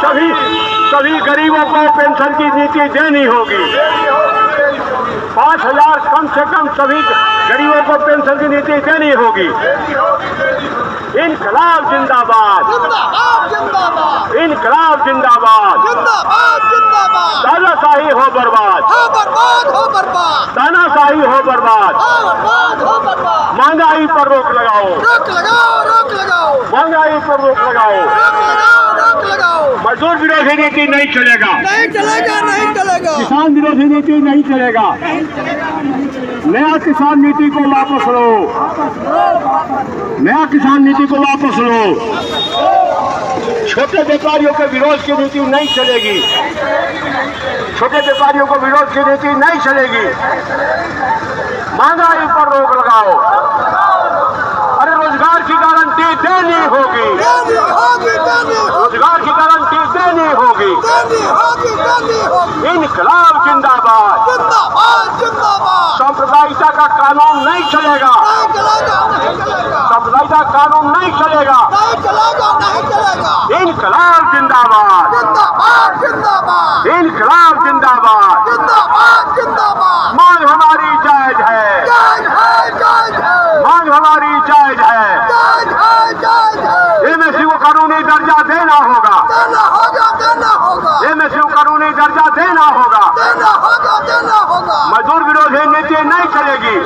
सभी गरीबों को पेंशन की नीति देनी होगी। 5,000 कम से कम सभी गरीबों को पेंशन की नीति देनी होगी। इनकलाब जिंदाबाद, इनकलाब जिंदाबाद, तानाशाही हो बर्बाद, तानाशाही हो बर्बाद। महंगाई पर रोक लगाओ, महंगाई पर रोक लगाओ। मजदूर विरोधी नीति नहीं चलेगा, नहीं चलेगा। किसान विरोधी नीति नहीं चलेगा। नया किसान नीति को वापस लो, नया किसान नीति को वापस लो। छोटे व्यापारियों के विरोध की नीति नहीं चलेगी, छोटे व्यापारियों को विरोध की नीति नहीं चलेगी। महंगाई पर रोक लगाओ। अरे रोजगार की गारंटी देनी होगी, रोजगार की गारंटी देनी होगी। इनकलाब जिंदाबाद, सांप्रदायिकता का कानून नहीं चलेगा, सांप्रदायिकता कानून नहीं चलेगा। इनकलाब जिंदाबाद, इनकलाब जिंदाबाद। मांग हमारी जायज है, मांग हमारी जायज है। एमएससी को कानूनी दर्जा देना होगा, एमएससी को कानूनी दर्जा देना होगा। मजदूर विरोधी नीति नहीं चलेगी,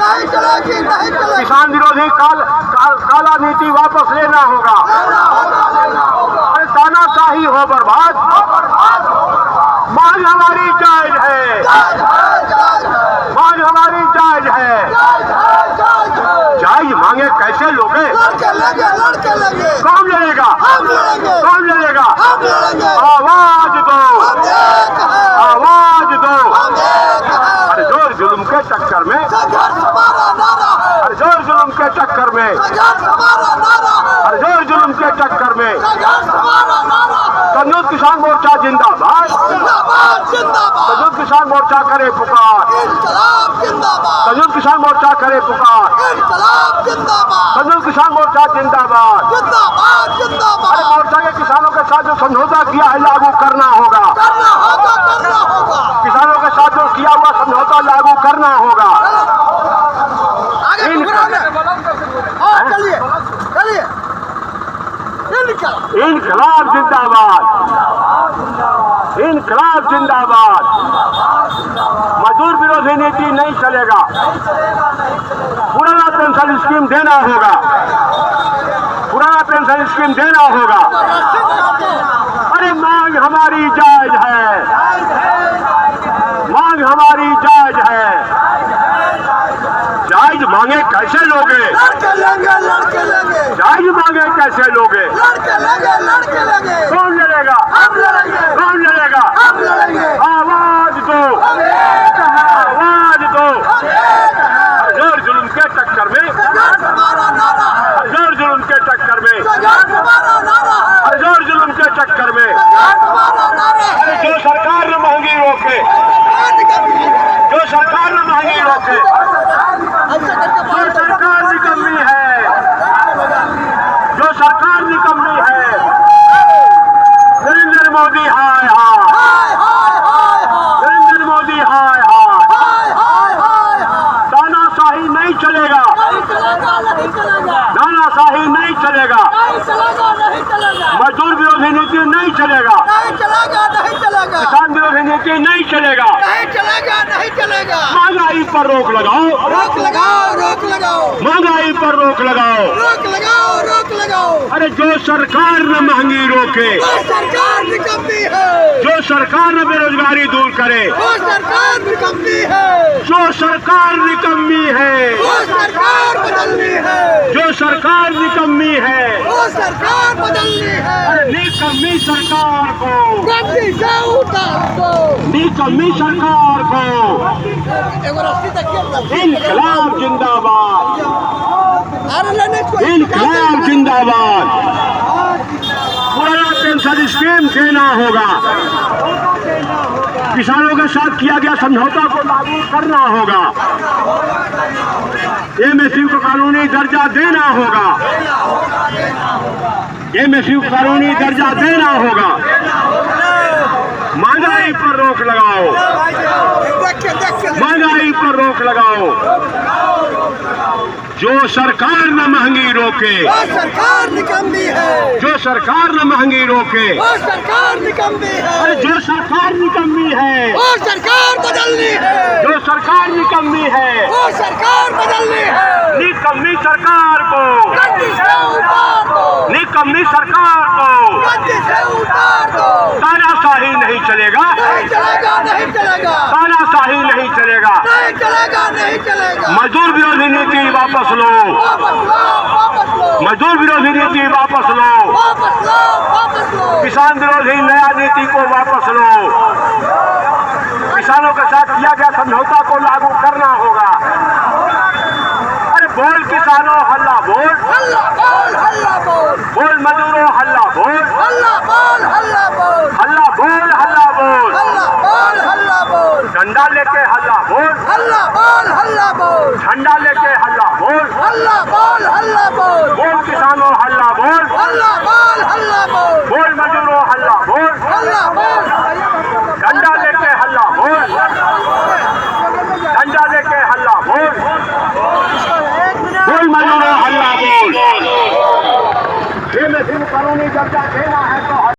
किसान विरोधी काला नीति वापस लेना होगा। अरे तानाशाही हो बर्बाद। मांग हमारी जायज है, मांग हमारी जायज है। जायज मांगे कैसे लोगे? कौन लड़ेगा, कौन लड़ेगा? आवाज दो, आवाज दो। अरे जोर जुल्म के चक्कर में, अरे जोर जुल्म के चक्कर में, अरे जोर जुल्म के चक्कर में। संयुक्त किसान मोर्चा जिंदाबाद, संयुक्त किसान मोर्चा करे पुकार, संयुक्त किसान मोर्चा करे पुकार, संयुक्त किसान मोर्चा जिंदाबाद। अरे मोर्चा के किसानों के साथ जो समझौता किया है लागू करना होगा, किसानों के साथ जो किया हुआ समझौता लागू करना होगा। इनकलाब जिंदाबाद, इनकलाब जिंदाबाद। मजदूर विरोधी नीति नहीं चलेगा, पुराना पेंशन स्कीम देना होगा, पुराना पेंशन स्कीम देना होगा। अरे मांग हमारी जायज है, मांग हमारी जायज है। जायज मांगे कैसे लोगे? जायज मांगे कैसे लोगे? कौन लड़ेगा, कौन लड़ेगा? आवाज दो, आवाज दो। जोर जुल्म के टक्कर में, जोर जुल्म के टक्कर में, जोर जुल्म के चक्कर में। अरे जो सरकार ने महंगी रोके, जो सरकार ने महंगी रोके, जो सरकार निकम्मी है, जो सरकार निकम्मी है। नरेंद्र मोदी हाय हाय, नरेंद्र मोदी हाय हाय। तानाशाही नहीं चलेगा, तानाशाही नहीं चलेगा। मजदूर विरोधी नीति नहीं चलेगा, किसान विरोधी नीति नहीं चलेगा। महंगाई पर रोक लगाओ, महंगाई पर रोक लगाओ। अरे जो सरकार न महंगी रोके, सरकार निकम्मी है। जो सरकार न बेरोजगारी दूर करे, वो सरकार निकम्मी है। जो सरकार निकम्मी है, वो सरकार बदलनी है। जो सरकार निकम्मी है, वो सरकार बदलनी है। अरे निकम्मी सरकार को, गद्दी से उतार दो, निकम्मी सरकार को। इनकलाब जिंदाबाद, इनकलाब जिंदाबाद। पुराना पेंशन स्कीम देना होगा, किसानों के साथ किया गया समझौता को लागू करना होगा। एमएसपी को कानूनी दर्जा देना होगा। एमएसपी को कानूनी दर्जा देना होगा। महंगाई पर रोक लगाओ। महंगाई पर रोक लगाओ। जो सरकार न महंगी रोके, वो सरकार निकम्मी है। जो सरकार न महंगी रोके, वो सरकार निकम्मी है। अरे जो सरकार निकम्मी है, वो सरकार बदलनी है। जो सरकार निकम्मी है, वो सरकार बदलनी है। निकम्मी सरकार को, गद्दी से उतार दो। निकम्मी सरकार को गद्दी से उतार दो। तानाशाही नहीं चलेगा। नहीं चलेगा, नहीं चलेगा, तानाशाही नहीं चलेगा। नहीं चलेगा, नहीं चलेगा। मजदूर विरोधी नीति वापस लो। वापस लो, वापस लो, मजदूर विरोधी नीति वापस लो। वापस लो, वापस लो। किसान विरोधी नया नीति को वापस लो। किसानों के साथ किया गया समझौता को लागू करना होगा। अरे बोल किसानों हल्ला बोल। हल्ला बोल, हल्ला बोल, बोल मजदूरों हल्ला बोल। हल्ला बोल, हल्ला बोल, हल्ला बोल, हल्ला बोल। हल्ला बोल, हल्ला बोल, डंडा लेके हल्ला बोल। हल्ला बोल, हल्ला बोल, झंडा लेके हल्ला बोल। हल्ला बोल, हल्ला बोल, बोल किसानों हल्ला बोल। हल्ला बोल, हल्ला बोल, बोल मजदूरों हल्ला बोल। हल्ला बोल, डंडा लेके हल्ला बोल। डंडा लेके हल्ला बोल। बोल मजदूरों हल्ला बोल। एमएसपी को कानूनी दर्जा